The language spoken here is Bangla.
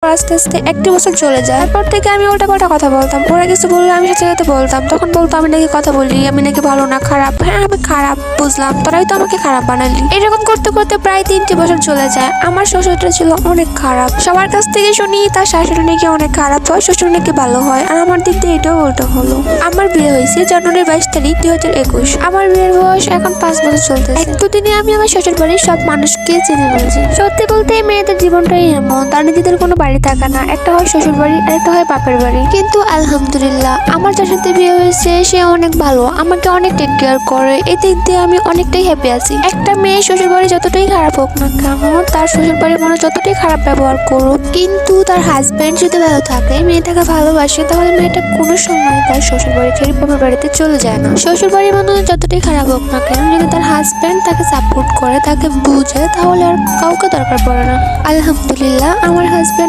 আস্তে আস্তে 1 বছর চলে যায়। তারপর থেকে আমি উল্টাপাল্টা কথা বলতাম, ওরা কিছু বললে আমি সাথে সাথে বলতাম। তখন বলতো আমি নাকি কথা বলি, আমি নাকি ভালো না, খারাপ। হ্যাঁ আমি খারাপ বুঝলাম, তোরাই তো আমাকে খারাপ বানালি। এরকম করতে করতে প্রায় 3টে বছর চলে যায়। আমার শ্বশুরটা ছিল অনেক খারাপ। সবার কাছ থেকে শুনি তার শাশুড়ি নাকি অনেক খারাপ হয়, শ্বশুর নাকি ভালো হয়। আর আমার দিক দিয়ে এটাও উল্টো হলো। আমার বিয়ে হয়েছে জানুয়ারির 22 তারিখ 2021। আমার বিয়ের বয়স এখন 5 বছর চলতেছে। এক দুদিনে আমি আমার শ্বশুর বাড়ির সব মানুষকে চিনে ফেলছি। সত্যি বলতে এই মেয়েদের জীবনটাই এমন, তার নিজেদের কোনো বাড়ি থাকে না। একটা হয় শ্বশুর বাড়ি আর একটা হয় বাপের বাড়ি। কিন্তু আলহামদুলিল্লাহ আমার যার সাথে বিয়ে হয়েছে সে অনেক ভালো, আমাকে অনেক টেক কেয়ার করে। এই দিক দিয়ে আমি অনেকটাই হ্যাপি আছি। একটা মেয়ে শ্বশুর বাড়ি যতটাই খারাপ হোক না কেন, তার শ্বশুর বাড়ির মানুষ যতটাই খারাপ ব্যবহার করুক, কিন্তু তার হাজবেন্ড যদি ভালো থাকে, মেয়েটাকে ভালোবাসে, তাহলে মেয়েটা কোনো সময় তার শ্বশুর বাড়ি ছেড়ে বাপের বাড়িতে চলে যায় না। শ্বশুর বাড়ির মানুষ যতটাই খারাপ হোক না কেন, যদি তার হাজবেন্ড তাকে সাপোর্ট করে, তাকে বুঝে, তাহলে আর কাউকে দরকার পড়ে না। আলহামদুলিল্লাহ আমার হাজবেন্ড